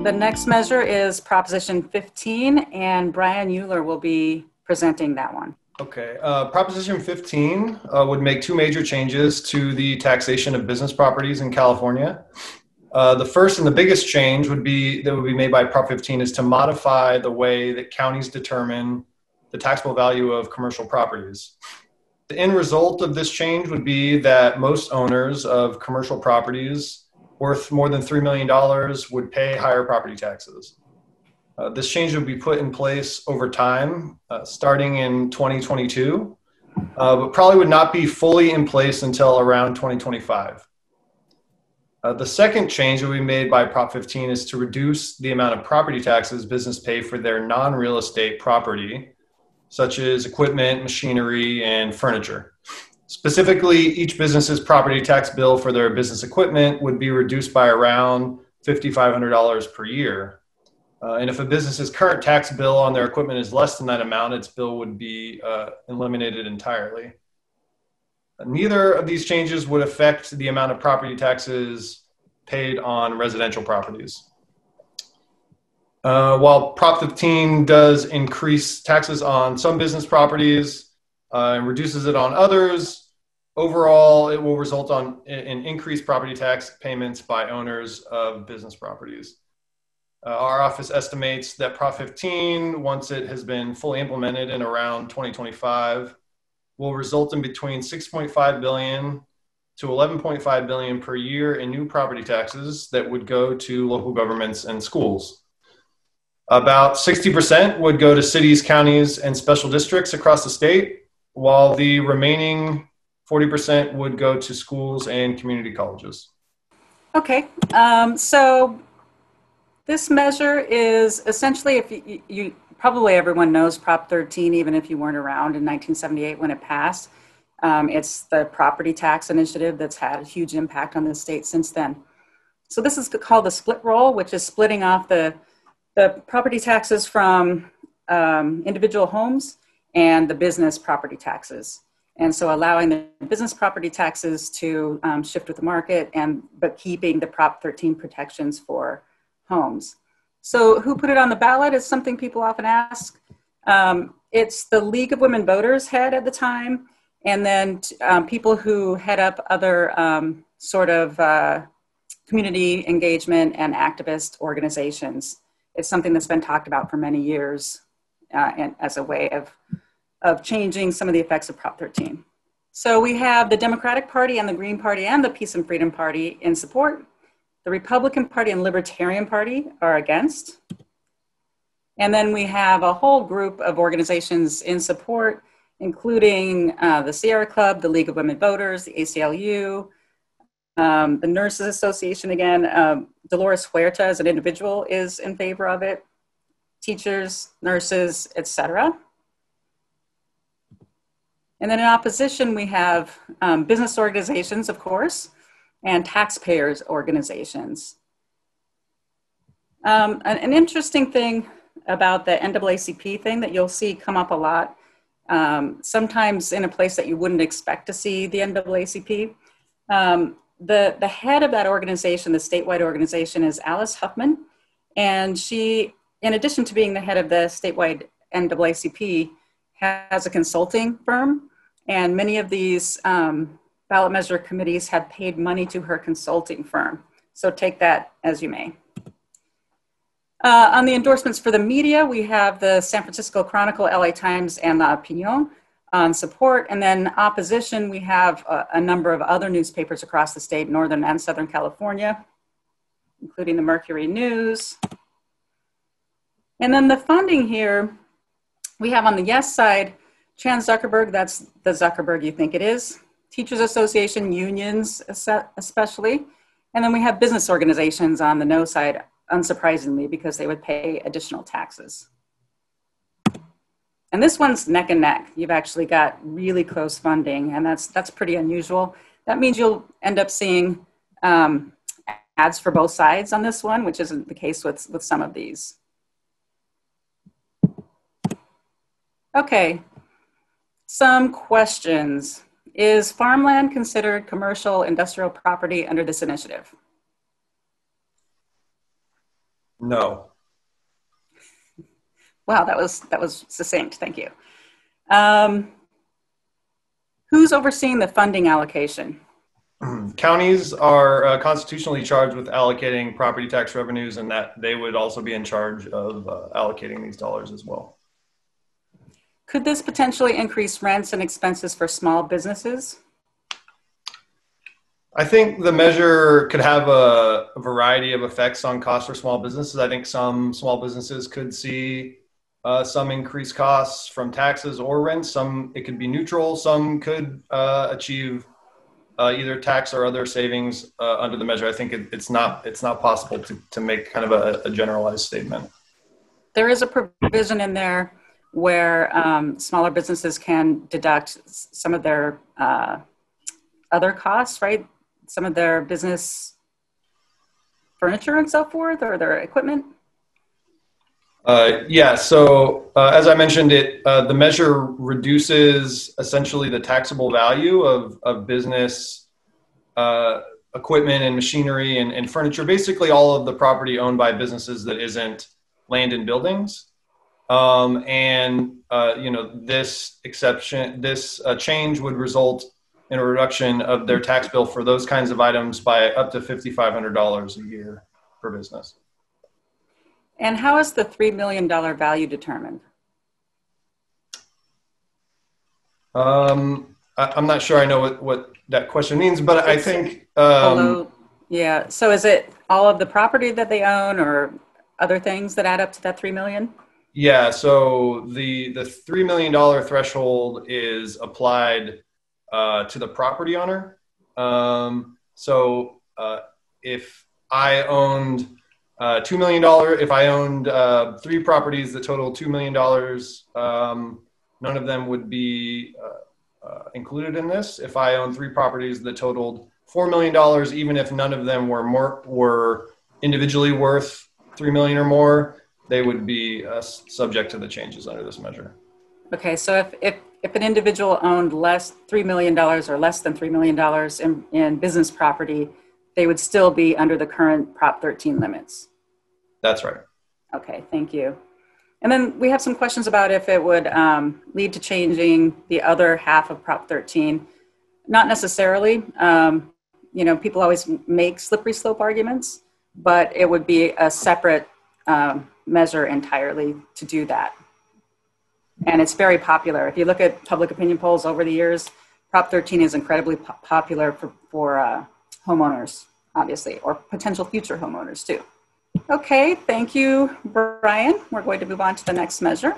The next measure is Proposition 15, and Brian Euler will be presenting that one. Okay, Proposition 15 would make two major changes to the taxation of business properties in California. The first and the biggest change would be made by Prop 15 is to modify the way that counties determine the taxable value of commercial properties. The end result of this change would be that most owners of commercial properties worth more than $3 million would pay higher property taxes. This change would be put in place over time, starting in 2022, but probably would not be fully in place until around 2025. The second change that we made by Prop 15 is to reduce the amount of property taxes business pay for their non-real estate property, such as equipment, machinery, and furniture. Specifically, each business's property tax bill for their business equipment would be reduced by around $5,500 per year. And if a business's current tax bill on their equipment is less than that amount, its bill would be eliminated entirely. Neither of these changes would affect the amount of property taxes paid on residential properties. While Prop 15 does increase taxes on some business properties and reduces it on others, overall it will result in increased property tax payments by owners of business properties. Our office estimates that Prop 15, once it has been fully implemented in around 2025, will result in between $6.5 billion to $11.5 billion per year in new property taxes that would go to local governments and schools. About 60% would go to cities, counties, and special districts across the state, while the remaining 40% would go to schools and community colleges. Okay, so this measure is essentially, if you probably everyone knows Prop 13, even if you weren't around in 1978 when it passed. It's the property tax initiative that's had a huge impact on the state since then. So this is called the split roll, which is splitting off the property taxes from individual homes and the business property taxes. And so allowing the business property taxes to shift with the market, but keeping the Prop 13 protections for homes. So who put it on the ballot is something people often ask. It's the League of Women Voters head at the time, and then people who head up other community engagement and activist organizations. It's something that's been talked about for many years and as a way of changing some of the effects of Prop 13. So we have the Democratic Party and the Green Party and the Peace and Freedom Party in support. The Republican Party and Libertarian Party are against. And then we have a whole group of organizations in support, including the Sierra Club, the League of Women Voters, the ACLU, the Nurses Association again. Dolores Huerta as an individual is in favor of it, teachers, nurses, etc. And then in opposition, we have business organizations, of course, and taxpayers organizations. An interesting thing about the NAACP thing that you'll see come up a lot, sometimes in a place that you wouldn't expect to see the NAACP. The head of that organization, the statewide organization, is Alice Huffman. And she, in addition to being the head of the statewide NAACP, has a consulting firm. And many of these ballot measure committees have paid money to her consulting firm. So take that as you may. On the endorsements for the media, we have the San Francisco Chronicle, LA Times, and La Opinion on support. And then opposition, we have a number of other newspapers across the state, Northern and Southern California, including the Mercury News. And then the funding here, we have on the yes side, Chan Zuckerberg, that's the Zuckerberg you think it is, Teachers Association, unions especially, and then we have business organizations on the no side, unsurprisingly, because they would pay additional taxes. And this one's neck and neck. You've actually got really close funding, and that's pretty unusual. That means you'll end up seeing ads for both sides on this one, which isn't the case with some of these. Okay, some questions. Is farmland considered commercial industrial property under this initiative? No. Wow, that was succinct. Thank you. Who's overseeing the funding allocation? Counties are constitutionally charged with allocating property tax revenues, and that they would also be in charge of allocating these dollars as well. Could this potentially increase rents and expenses for small businesses? I think the measure could have a variety of effects on costs for small businesses. I think some small businesses could see some increased costs from taxes or rent. Some, it could be neutral. Some could achieve either tax or other savings under the measure. I think it's not possible to make kind of a generalized statement. There is a provision in there where smaller businesses can deduct some of their other costs, right? Some of their business furniture and so forth, or their equipment. Yeah, so as I mentioned, the measure reduces essentially the taxable value of business equipment and machinery and furniture, basically all of the property owned by businesses that isn't land and buildings. This change would result in a reduction of their tax bill for those kinds of items by up to $5,500 a year per business. And how is the $3 million value determined? I'm not sure I know what that question means, but I think... yeah, so is it all of the property that they own or other things that add up to that $3 million? Yeah, so the $3 million threshold is applied to the property owner. If I owned $2 million, if I owned 3 properties that total $2 million, none of them would be included in this. If I owned 3 properties that totaled $4 million, even if none of them were individually worth $3 million or more, they would be subject to the changes under this measure. Okay, so if an individual owned $3 million or less than $3 million in business property, they would still be under the current Prop 13 limits. That's right. Okay, thank you. And then we have some questions about if it would lead to changing the other half of Prop 13. Not necessarily. People always make slippery slope arguments, but it would be a separate measure entirely to do that. And it's very popular. If you look at public opinion polls over the years, Prop 13 is incredibly popular for homeowners, obviously, or potential future homeowners too. Okay, thank you, Brian. We're going to move on to the next measure.